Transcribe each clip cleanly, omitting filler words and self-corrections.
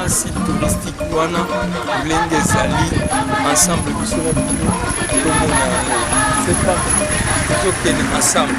site touristique wana blende ezali ensemble c'est pas tokende ensemble.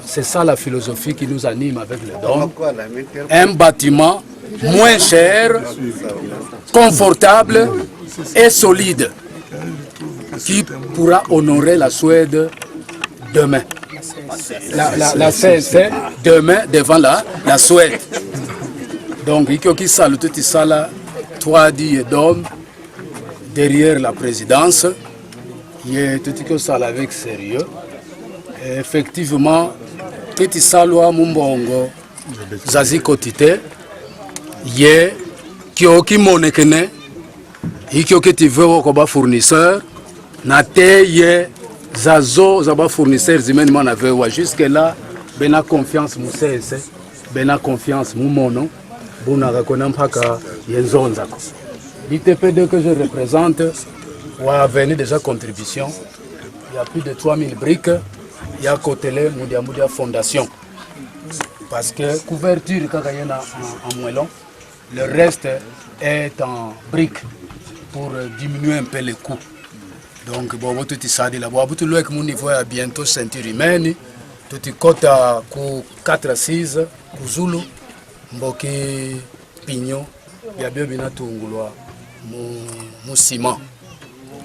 C'est ça la philosophie qui nous anime avec le Dôme. Un bâtiment moins cher, confortable et solide qui pourra honorer la Suède demain. La CSC demain devant la Suède. Donc, il y a salut tout ça là, 3 et Dôme derrière la présidence. Il y a tout ça avec sérieux. Et effectivement, Titi Salwa Mumbongo Zazi Kotite Ye Kyoki Monekene Ikyoki Tivewo Koba fournisseur Nate Ye Zazo Zaba fournisseur Zimenman Avewa. Jusque là, Bena confiance Moussese, Bena confiance Moumono, Buna Rakonampaka Yenzonzako. L'ITP2 que je représente a venu déjà contribution. Il y a plus de 3000 briques. Il y a Kotele Moudia Fondation. Parce que couverture en moellon, le reste est en briques pour diminuer un peu les coûts. Donc, bon, tout ça, là, tout le monde niveau à bientôt ceinture humaine, tout le côté à 4 à 6, Kuzulu, Mboki, Pignon, il y a bien Tungulwa, mon ciment.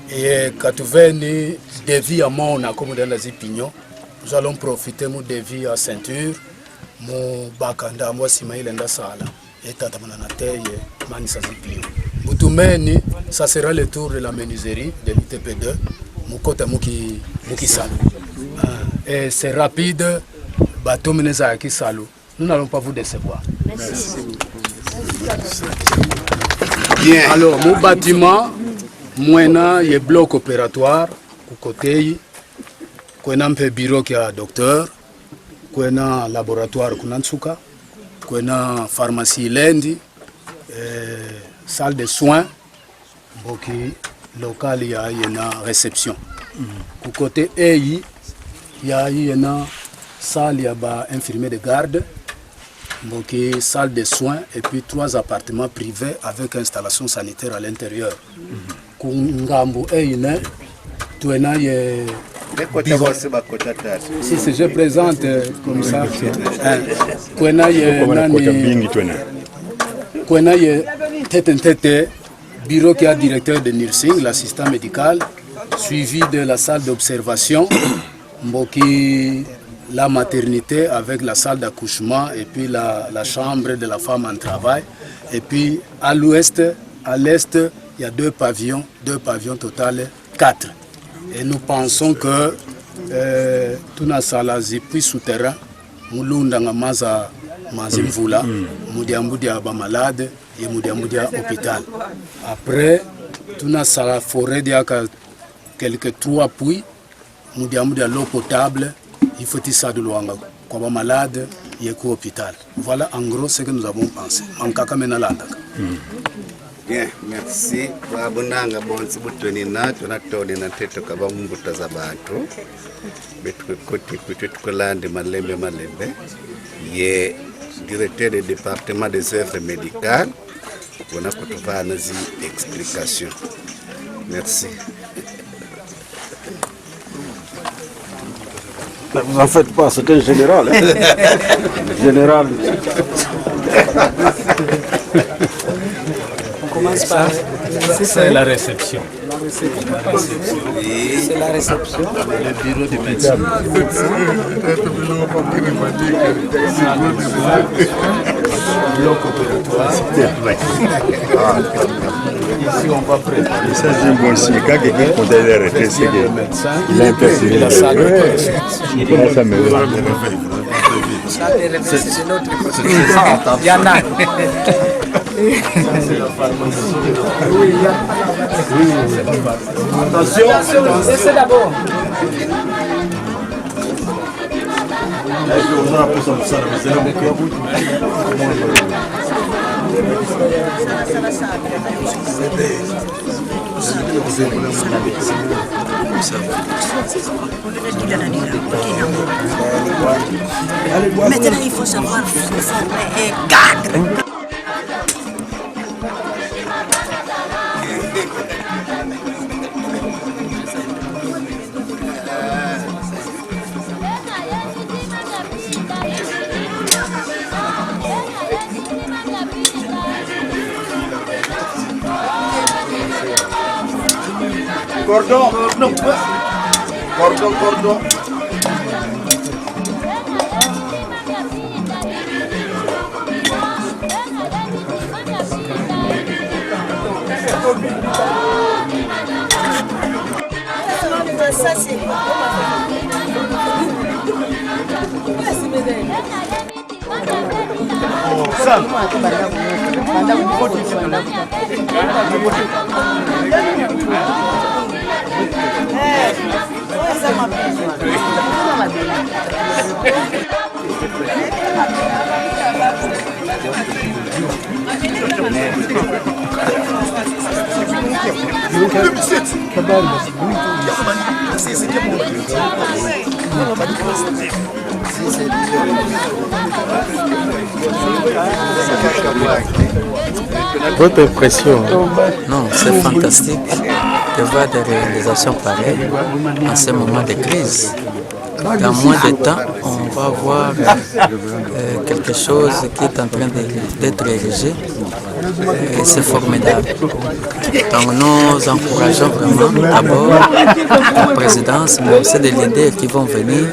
Et quand tu viens des vies à mon comme dans les Pignon, nous allons profiter de devis à ceinture, mon bakanda, moi simaïl en sala, et tatamana taille, manisa zipio. Boutoumeni, ça sera le tour de la menuiserie de l'ITP2, mon côté Muki Salou. Et c'est rapide, bateau meneza qui Salou. Nous n'allons pas vous décevoir. Merci. Bien. Alors, mon bâtiment, moi, il y a bloc opératoire, au côté. Kuna un bureau qui a docteur, kuna laboratoire kunansuka, kuna pharmacie lendi, salle de soins, boki local il y a une réception. Du côté EI, il y a une salle, il y a infirmier de garde, salle de soins et puis 3 appartements privés avec installation sanitaire à l'intérieur. Si je présente comme ça, bureau qui a directeur de nursing, l'assistant médical, suivi de la salle d'observation, la maternité avec la salle d'accouchement et puis la chambre de la femme en travail. Et puis à l'ouest, à l'est, il y a 2 pavillons total 4. Et nous pensons que tout na sala zipi souterrain, mulunda ngamaza mazimvula, mudiambudia ba malade et mudiambudia hôpital. Après, tout na sala forêt diaka quelques 3 puits, mudiambudia l'eau potable, il faut ça de loin quoi ba malade et qu'au hôpital. Voilà en gros ce que nous avons pensé. En kakamena landaka. Bien, merci. Babunanga bonsi butoni na tunatoni na teto kaba mbuta za bantu. Betukoti kutukulande malembe. Ye directeur du département des œuvres médicales. On a kutupa nazi explication. Merci. Vous en faites pas, c'est un général. Hein? Général. C'est la réception. C'est la réception. Le bureau du médecin. Ici, on va préparer. Ça, c'est un bon signe. Quand quelqu'un compte les retraites, c'est qu'il a un peu de la salle de ça me C'est notre côté. Il y en a. Attention, c'est d'abord. Maintenant, il faut savoir former un cadre. Cordon. Ça, c'est Votre impression? Non, c'est fantastique de voir des réalisations pareilles en ce moment de crise. Dans moins de temps, on va voir quelque chose qui est en train d'être érigé. Et c'est formidable. Donc nous encourageons vraiment d'abord la présidence, mais aussi des leaders qui vont venir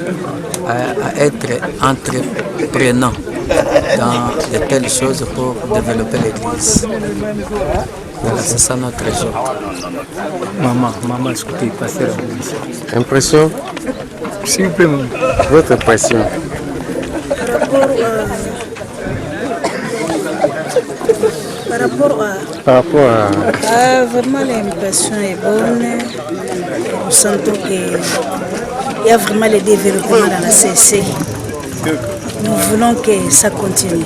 à être entreprenants dans de telles choses pour développer l'Église. Voilà, c'est ça notre jour. Maman, écoutez, pasteur. Impression? S'il vous plaît, maman. Votre impression? Par rapport à... vraiment l'impression est bonne. Nous sentons qu'il y a vraiment le développement dans la CC. Nous voulons que ça continue.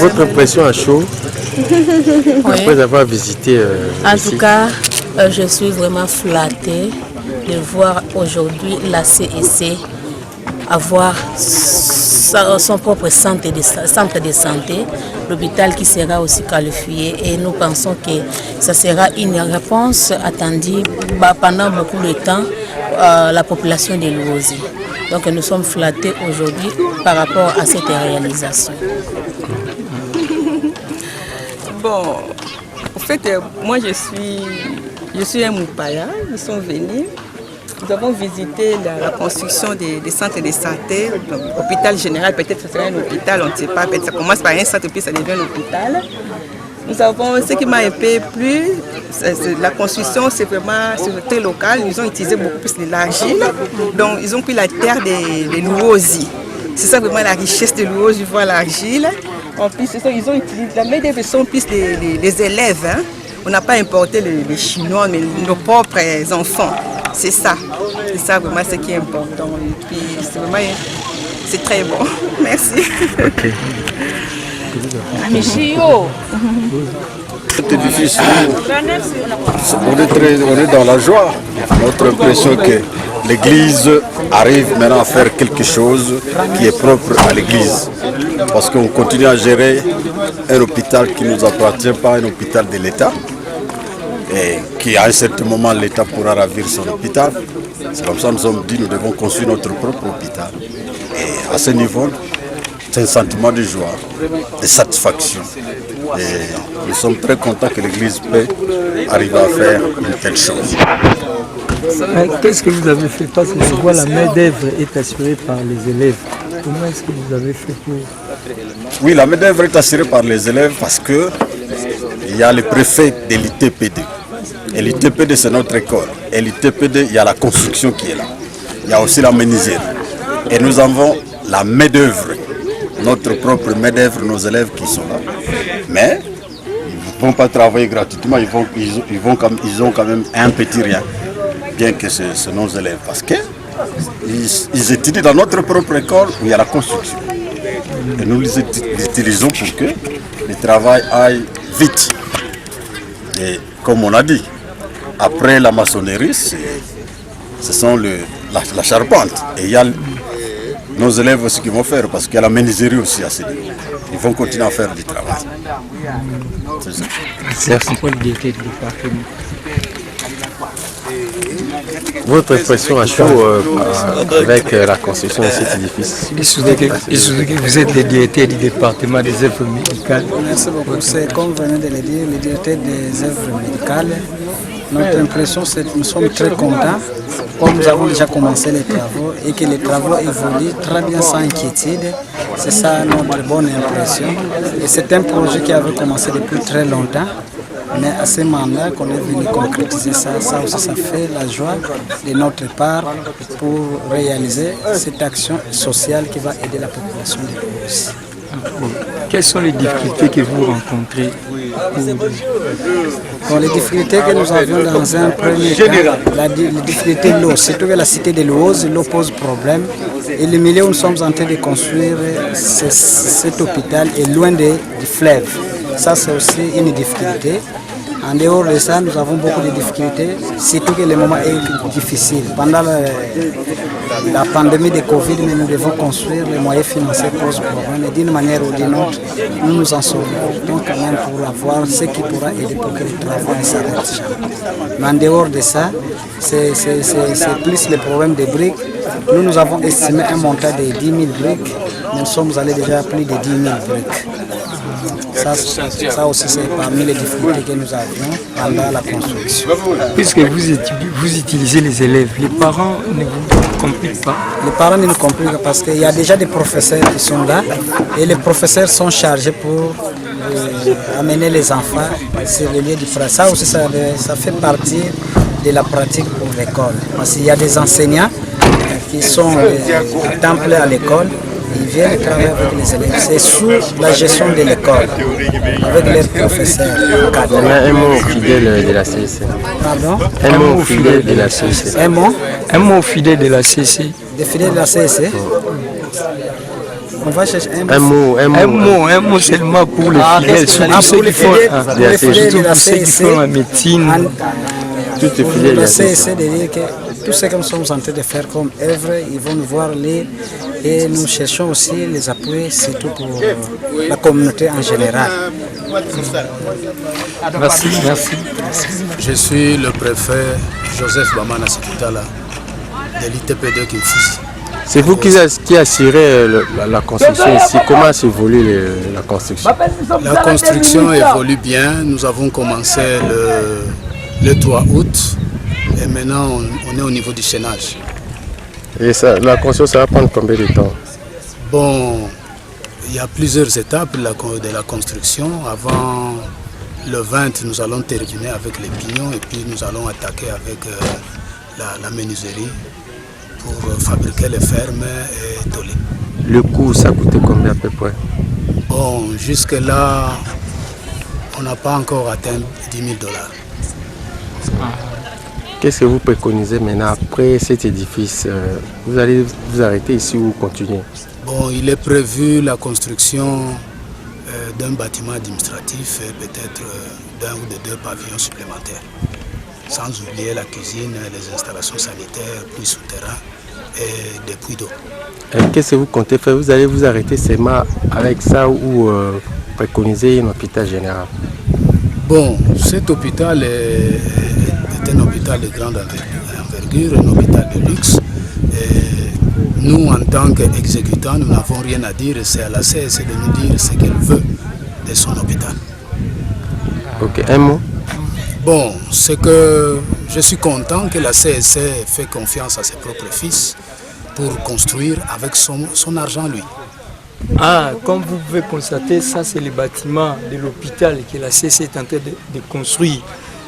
Votre impression à chaud après avoir visité en tout cas, Je suis vraiment flattée de voir aujourd'hui la CEC avoir son propre centre de santé, l'hôpital qui sera aussi qualifié, et nous pensons que ça sera une réponse attendue pendant beaucoup de temps la population de Luozi. Donc nous sommes flattés aujourd'hui par rapport à cette réalisation. Bon, en fait, moi je suis un Moupaya, nous sommes venus. Nous avons visité la construction des centres de santé, l'hôpital général, peut-être que ce sera un hôpital, on ne sait pas, peut-être ça commence par un centre puis ça devient un hôpital. Nous avons, ce qui m'a un peu plu, la construction c'est très local, ils ont utilisé beaucoup plus de l'argile, donc ils ont pris la terre des Luozi. C'est ça vraiment la richesse de Luozi, voir l'argile. En plus, ils ont utilisé, la main-d'œuvre sont plus des élèves, hein. On n'a pas importé les Chinois, mais nos propres enfants. C'est ça vraiment ce qui est important. Et puis c'est très bon. Merci. Ok. C'est difficile. On est dans la joie. Notre impression que l'Église arrive maintenant à faire quelque chose qui est propre à l'Église. Parce qu'on continue à gérer un hôpital qui ne nous appartient pas, un hôpital de l'État. Et qui à un certain moment l'État pourra ravir son hôpital. C'est comme ça que nous sommes dit nous devons construire notre propre hôpital. Et à ce niveau, c'est un sentiment de joie, de satisfaction. Et nous sommes très contents que l'Église peut arriver à faire une telle chose. Qu'est-ce que vous avez fait? Parce que je vois la main-d'œuvre est assurée par les élèves. Comment est-ce que vous avez fait pour... Oui, la main-d'œuvre est assurée par les élèves parce que il y a le préfet de l'ITPD. Et l'ITPD, c'est notre école. Et l'ITPD, il y a la construction qui est là. Il y a aussi la menuiserie. Et nous avons la main-d'œuvre, notre propre main-d'œuvre, nos élèves qui sont là. Mais ils ne vont pas travailler gratuitement, ils ont quand même un petit rien, bien que ce sont nos élèves. Parce qu'ils étudient dans notre propre école où il y a la construction. Et nous les utilisons pour que le travail aille vite. Et comme on a dit, après la maçonnerie, ce sont la charpente. Et il y a nos élèves aussi qui vont faire, parce qu'il y a la menuiserie aussi à ce niveau. Ils vont continuer à faire du travail. C'est ça. Merci pour le directeur du département. Votre impression à chaud avec la construction de cet édifice? Il se dit que vous êtes le directeur du département des œuvres médicales. Merci beaucoup. C'est comme vous venez de le dire, le directeur des œuvres médicales. Notre impression, c'est que nous sommes très contents, comme nous avons déjà commencé les travaux et que les travaux évoluent très bien sans inquiétude. C'est ça notre bonne impression. Et c'est un projet qui avait commencé depuis très longtemps. Mais à ce moment-là qu'on est venu concrétiser ça aussi ça fait la joie de notre part pour réaliser cette action sociale qui va aider la population de Luozi. Quelles sont les difficultés que vous rencontrez? Bon, les difficultés que nous avions dans un premier temps, les difficultés de l'eau, surtout que la cité de Luozi, l'eau pose problème. Et le milieu où nous sommes en train de construire cet hôpital est loin du fleuve. Ça, c'est aussi une difficulté. En dehors de ça, nous avons beaucoup de difficultés, surtout que le moment est difficile. Pendant la pandémie de Covid, mais nous devons construire, les moyens financiers posent problème. Et d'une manière ou d'une autre, nous nous en sortons quand même pour avoir ce qui pourra aider pour que le travail s'arrête jamais. Mais en dehors de ça, c'est plus le problème des briques. Nous avons estimé un montant de 10 000 briques, mais nous sommes allés déjà à plus de 10 000 briques. Ça aussi, c'est parmi les difficultés que nous avions pendant la construction. Puisque vous utilisez les élèves, les parents ne vous compliquent pas? Les parents ne nous compliquent pas parce qu'il y a déjà des professeurs qui sont là et les professeurs sont chargés pour amener les enfants sur le lieu du travail. Ça aussi, ça fait partie de la pratique pour l'école. Parce qu'il y a des enseignants qui sont à temps plein à l'école. Ils viennent travailler avec les élèves. C'est sous la gestion de l'école, avec les professeurs. Un mot fidèle de la CEC. Pardon? Un mot fidèle de la CEC. Un mot? Un mot fidèle de la CEC. Des fidèles de la CEC? On va chercher un mot seulement pour les fidèles, surtout ceux qui font la médecine. toutes les filières. La CSC de dire que tout ce que nous sommes en train de faire comme œuvre, ils vont nous voir lire et nous cherchons aussi les appuyer, surtout pour la communauté en général. Merci, merci. Je suis le préfet Joseph Bamana Sekitala de l'ITP2 Kinshasa. C'est vous qui assurez la construction ici. Comment s'évolue la construction? La construction évolue bien. Nous avons commencé le 3 août et maintenant on est au niveau du chaînage. Et ça, la construction, ça va prendre combien de temps? Bon, il y a plusieurs étapes de la construction. Avant le 20, nous allons terminer avec les pignons et puis nous allons attaquer avec la menuiserie pour fabriquer les fermes et tollés. Le coût, ça coûtait combien à peu près? Bon, jusque-là, on n'a pas encore atteint 10 000 $. Qu'est-ce que vous préconisez maintenant après cet édifice? Vous allez vous arrêter ici ou continuer? Bon, il est prévu la construction d'un bâtiment administratif et peut-être d'un ou de 2 pavillons supplémentaires. Sans oublier la cuisine, les installations sanitaires, puits souterrains et des puits d'eau. Qu'est-ce que vous comptez faire? Vous allez vous arrêter seulement avec ça ou préconiser un hôpital général? Bon, cet hôpital est un hôpital de grande envergure, un hôpital de luxe. Et nous, en tant qu'exécutants, nous n'avons rien à dire. C'est à la CSC de nous dire ce qu'elle veut de son hôpital. Ok, un mot? Bon, c'est que je suis content que la CSC fait confiance à ses propres fils pour construire avec son argent, lui. Ah, comme vous pouvez constater, ça c'est le bâtiment de l'hôpital que la CSC est en train de construire.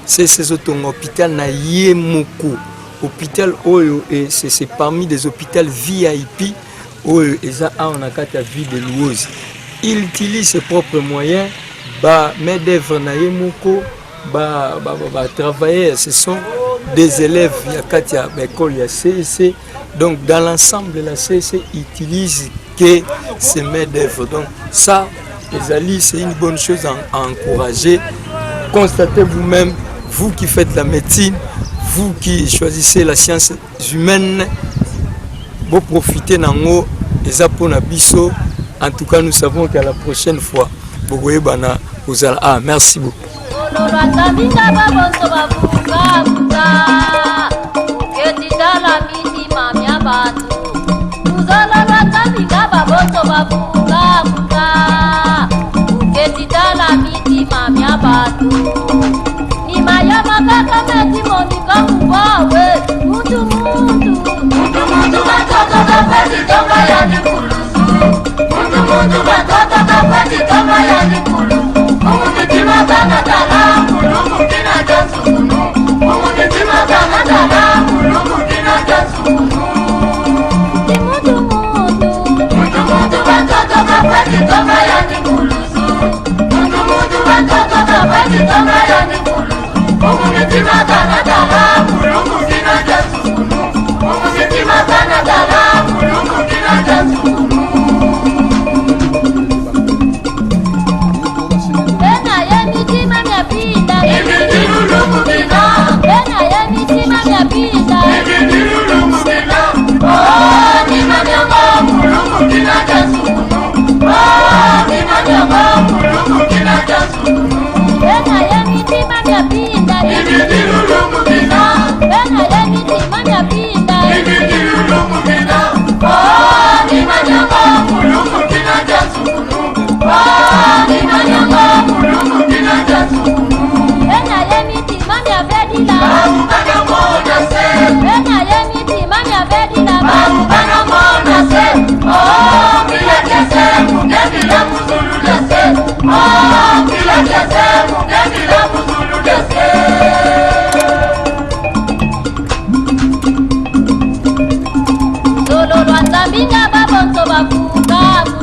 C'est un hôpital na Yemoko. Hôpital Oyo, c'est parmi des hôpitaux VIP Oyo, et ça on a qu'à vie de loueuse. Il utilise ses propres moyens, bah main d'œuvre na Yemoko, bah travailler, ce sont des élèves, il y a 4 écoles, il y a CSC. Donc dans l'ensemble, la CSC utilise que ces main d'œuvre. Donc ça, les alliés, c'est une bonne chose à encourager. Constatez vous-même, vous qui faites la médecine, vous qui choisissez la science humaine, vous profitez d'en des aponabiso. En tout cas, nous savons qu'à la prochaine fois, ah, merci beaucoup. Solo lo anda minga babonto babuka.